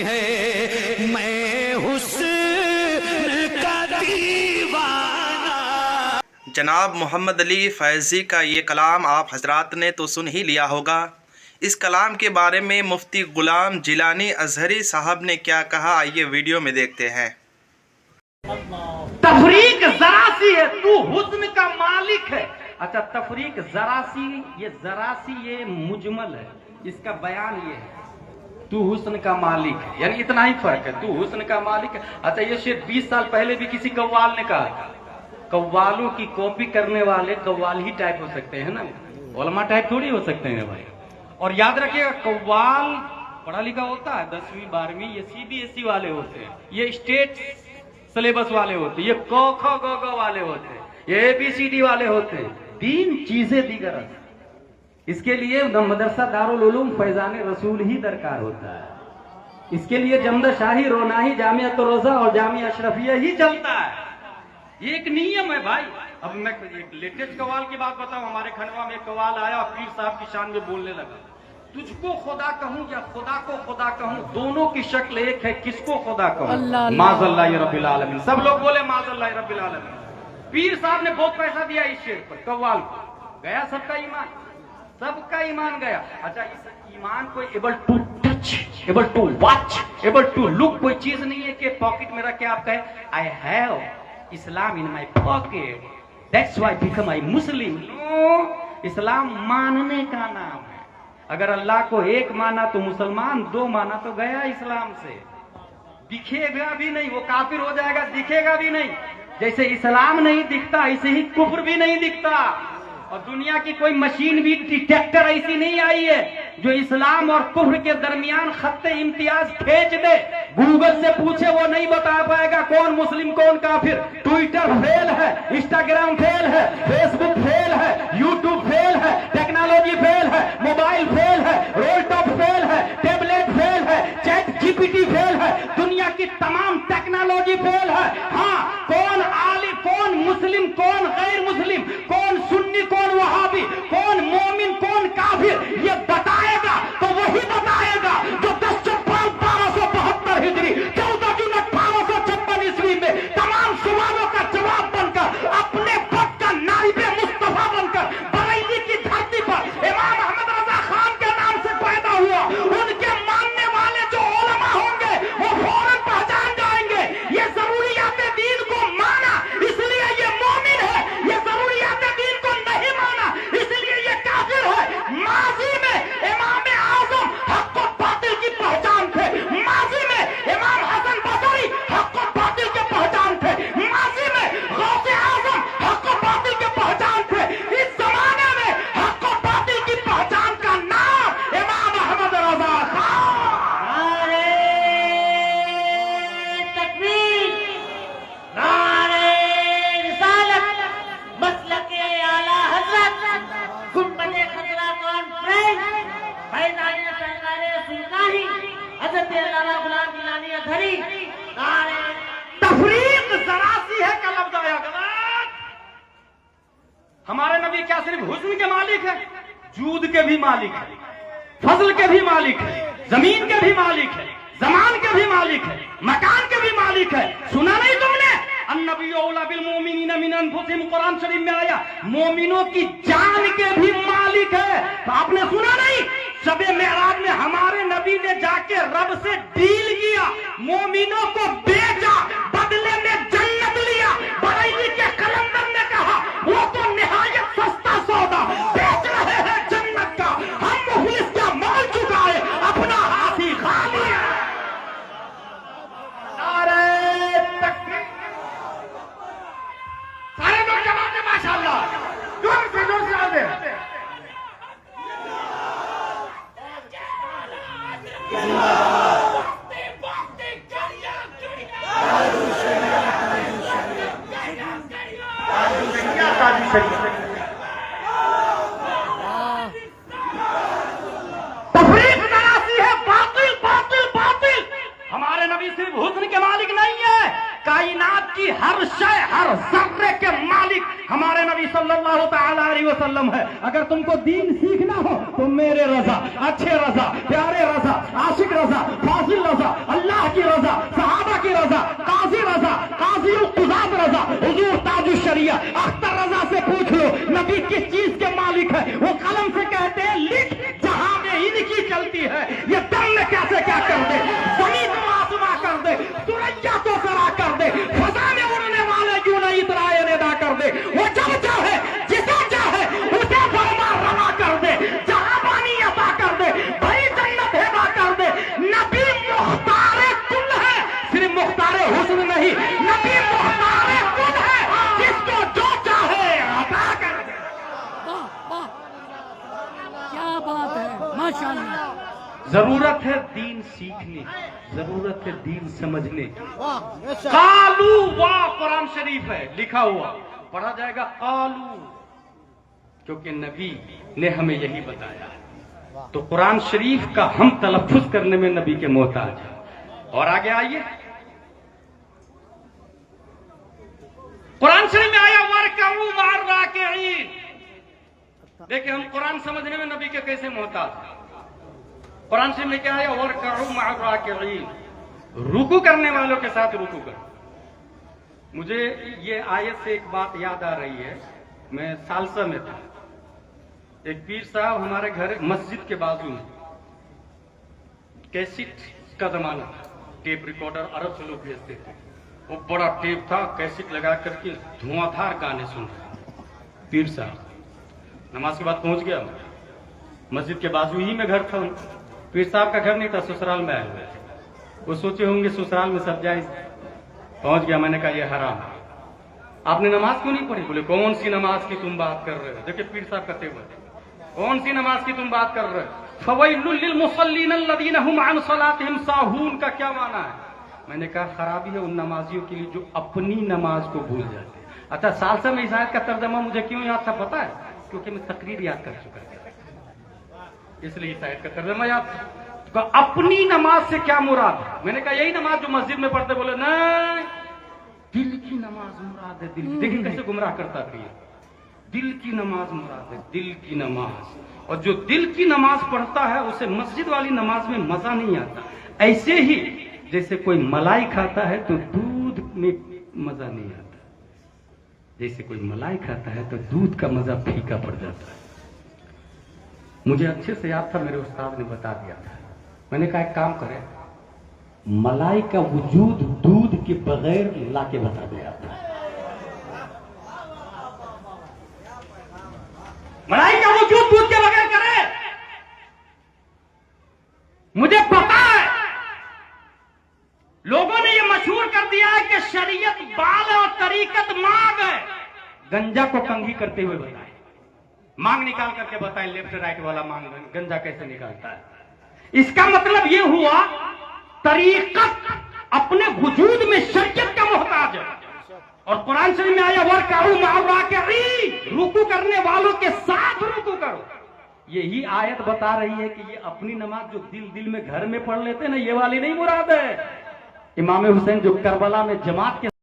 है मैं हुस्न का दीवाना। जनाब मोहम्मद अली फैज़ी का ये कलाम आप हजरात ने तो सुन ही लिया होगा। इस कलाम के बारे में मुफ्ती गुलाम जिलानी अजहरी साहब ने क्या कहा, आइए वीडियो में देखते हैं। तफरीक जरा सी है, तू हुस्न का मालिक है। अच्छा, तफरीक जरा सी ये मुजमल है, इसका बयान ये है तू हुस्न का मालिक है, यानी इतना ही फर्क है, तू हुस्न का मालिक है। अच्छा, ये शेर 20 साल पहले भी किसी कव्वाल ने कहा। कव्वालों की कॉपी करने वाले कव्वाल ही टाइप हो सकते हैं ना, उलमा टाइप थोड़ी हो सकते हैं भाई। और याद रखिएगा, कव्वाल पढ़ा लिखा होता है 10वीं 12वीं, ये CBSE वाले होते हैं, ये स्टेट सिलेबस वाले होते हैं, ये क ख ग घ वाले होते हैं, ये ABCD वाले होते हैं। 3 चीजें दीगर, इसके लिए मदरसा दारुल उलूम फैजान रसूल ही दरकार होता है। इसके लिए जमदा शाही, रोनाही, जामिया रोजा और जामिया अशरफिया ही चलता है। ये एक नियम है भाई। अब मैं एक लेटेस्ट कवाल की बात बताऊं, हमारे खंडवा में एक कवाल आया, पीर साहब की शान में बोलने लगा, तुझको खुदा कहूं या खुदा को खुदा कहूं, दोनों की शक्ल एक है, किसको खुदा कहूं? माज़अल्लाह रब्बिल आलमीन। सब लोग बोले माज़अल्लाह रब्बिल आलमीन। पीर साहब ने बहुत पैसा दिया इस शेर पर, कव्वाल को। गया सबका ईमान, सबका ईमान गया। अच्छा, इस ईमान को able to touch, able to watch, able to look कोई चीज नहीं है कि पॉकेट में रख के आप कहे I have Islam in my pocket, that's why become I Muslim. Islam मानने का नाम है। अगर अल्लाह को एक माना तो मुसलमान, 2 माना तो गया इस्लाम से। दिखेगा भी नहीं, वो काफिर हो जाएगा, दिखेगा भी नहीं। जैसे इस्लाम नहीं दिखता, ऐसे ही कुफ्र भी नहीं दिखता। और दुनिया की कोई मशीन भी, डिटेक्टर ऐसी नहीं आई है जो इस्लाम और कुफ्र के दरमियान खत्ते इम्तियाज खींच दे। गूगल से पूछे, वो नहीं बता पाएगा कौन मुस्लिम कौन काफिर। ट्विटर फेल है, इंस्टाग्राम फेल है, फेसबुक फेल है, यूट्यूब फेल है, टेक्नोलॉजी फेल है, मोबाइल फेल है, रोलटॉप फेल है, टेबलेट फेल है, चैट GPT फेल है, दुनिया की तमाम टेक्नोलॉजी फेल है। हाँ, कौन आलिम, कौन मुस्लिम, कौन गैर मुस्लिम, कौन सुन्नी, कौन वहाबी, कौन मोमिन, कौन काफिर, ये बताएगा तो वही बताएगा जो 10/12/1272 हिजरी 14 जून 1856 ईस्वी में तमाम सवालों का जवाब बनकर, अपने वक्त का नाइबे मुस्तफा बनकर बरेली की धरती पर इमाम अहमद रजा खान के नाम से पैदा हुआ। उनके मानने वाले जो उलमा होंगे वो फौरन पहचान जाएंगे, ये जरूरियात दीन को माना इसलिए ये मोमिन है, ये जरूरियात दीन को नहीं माना इसलिए ये काफिर है। माजी में इमाम आजम हक और बातिल की पहचान थे, माजी में इमाम हसन बसरी हक और बातिल के पहचान थे, माजी में गौसे आजम हक और बातिल के पहचान थे। इस जमाने में हक और बातिल की पहचान का नाम इमाम अहमद रजा खान। तकबीर, नारे रिसालत, मसलके आला हज़रत, गुंबदे खतरा कॉन्फ्रेंस, फैज़ान सुल्तानी, हज़रत अल्लामा गुलाम जिलानी अज़हरी। नारे तफरीक जरा सी है का लफ्ज़ आया, गलत। हमारे नबी क्या सिर्फ हुस्न के मालिक है? जूद के भी मालिक है, फजल के भी मालिक है, जमीन के भी मालिक है, जमान के भी मालिक है, मकान के भी मालिक है। सुना नहीं तुमने? अन्नबी औला बिल मोमिनीन मिन अनफुसिहिम, कुरान शरीफ में आया, मोमिनों की जान के भी मालिक है। तो आपने सुना नहीं? शबे मेराज में हमारे नबी ने जाके रब से डील किया, मोमिनों को बेचा, बदले में जन्नत लिया। बरेली के कलंदर ने कहा वो तो निहायत सस्ता सौदा बेच रहे हैं जन्नत का, हम मुफलिस का माल चुकाए, अपना हाथ ही खा लिया। नारे तकबीर, सारे लोग जवाब दे माशाअल्लाह, जोर से जवाब दे। तफरीक नरासी है, बातिल बातिल बातिल। हमारे नबी सिर्फ हुस्न के मालिक नहीं है, कायनात की हर शय, हर जर्रे के मालिक हमारे नबी सल्लल्लाहु तआला अलैहि वसल्लम है। अगर तुमको दीन सीखना हो तो मेरे रजा, अच्छे रजा, प्यारे रजा, आशिक रजा, फासिल रजा, नबी किस चीज के मालिक है? वो कलम से कहते हैं लिख, जहां में इनकी चलती है। ये दम में कैसे क्या कर दे, जमीन को आसमां कर दे, सुरैया को सरा कर दे, फजा में उड़ने वाले क्यों नहीं इतराए नेदा कर दे। वो जब चाहे जिसे चाहे उसे फरमा रवा कर दे, जहां पानी अता कर दे, भाई जन्नत हेदा कर दे। नबी मुख्तारे कुल है, सिर्फ मुख्तारे हुस्न नहीं, नबी मुख्तारे कुल है, जिसको जो चाहे अता कर दे। क्या बात है, माशाअल्लाह। जरूरत है दीन सीखने, जरूरत है दीन समझने। कालू वाह कुरान शरीफ है लिखा हुआ, पढ़ा जाएगा कालू, क्योंकि नबी ने हमें यही बताया है। तो कुरान शरीफ का हम तलफ्फुज करने में नबी के मोहताज हैं। और आगे आइए, कुरान शरीफ में आया वरकऊ मार राकिईन। देखिए हम कुरान समझने में नबी के कैसे मोहताज हैं। कुरान शरीफ में क्या आया, वरकऊ मार राकिईन, रुकू करने वालों के साथ रुकू कर। मुझे ये आयत से एक बात याद आ रही है। मैं सालसा में था, एक पीर साहब हमारे घर मस्जिद के बाजू में, कैसेट का जमाना था, टेप रिकॉर्डर अरब से लोग भेजते थे। वो बड़ा टेप था, कैसेट लगा करके धुआंधार गाने सुन रहे। पीर साहब नमाज के बाद पहुंच गया, मस्जिद के बाजू ही में घर था। पीर साहब का घर नहीं था, ससुराल में आए हुए थे। वो सोचे होंगे ससुराल में सब जायज। पहुंच गया, मैंने कहा ये हराम है, आपने नमाज क्यों नहीं पढ़ी? बोले कौन सी नमाज की तुम बात कर रहे हो? देखिए पीर साहब का तेवर, कौन सी नमाज की तुम बात कर रहे हो? फवैलुल लिल मुसल्लीन अल्लज़ीना हुम अन सलातिहिम साहून का क्या माना है? मैंने कहा खराबी है उन नमाजियों के लिए जो अपनी नमाज को भूल जाते हैं। अच्छा, सालसा में इस आयत का तर्जमा मुझे क्यों याद था पता है? क्योंकि मैं तकरीर याद कर चुका था, इसलिए इस आयत का तर्जमा याद था। तो अपनी नमाज से क्या मुराद है? मैंने कहा यही नमाज जो मस्जिद में पढ़ते। बोले नहीं, दिल की नमाज मुराद है। दिल, देखिए कैसे गुमराह करता फिर, दिल की नमाज मुराद है, दिल की नमाज। और जो दिल की नमाज पढ़ता है उसे मस्जिद वाली नमाज में मजा नहीं आता। ऐसे ही जैसे कोई मलाई खाता है तो दूध में मजा नहीं आता, जैसे कोई मलाई खाता है तो दूध का मजा फीका पड़ जाता है। मुझे अच्छे से याद था, मेरे उस्ताद ने बता दिया था। मैंने कहा एक काम करें, मलाई का वजूद दूध के बगैर लाके बता दे आप। मलाई का वजूद दूध के बगैर करे। मुझे पता है लोगों ने ये मशहूर कर दिया है कि शरीयत बाल और तरीकत मांग है। गंजा को कंघी करते हुए बताए, मांग निकाल करके बताएं, लेफ्ट राइट वाला मांग गंजा कैसे निकालता है। इसका मतलब यह हुआ तरीकत अपने वजूद में शरीयत का मोहताज है। और कुरान शरीफ में आया वरकऊ माअ राकिईन, रुकू करने वालों के साथ रुकू करो। यही आयत बता रही है कि ये अपनी नमाज जो दिल दिल में घर में पढ़ लेते हैं ना, ये वाली नहीं मुराद है। इमाम हुसैन जो करबला में जमात के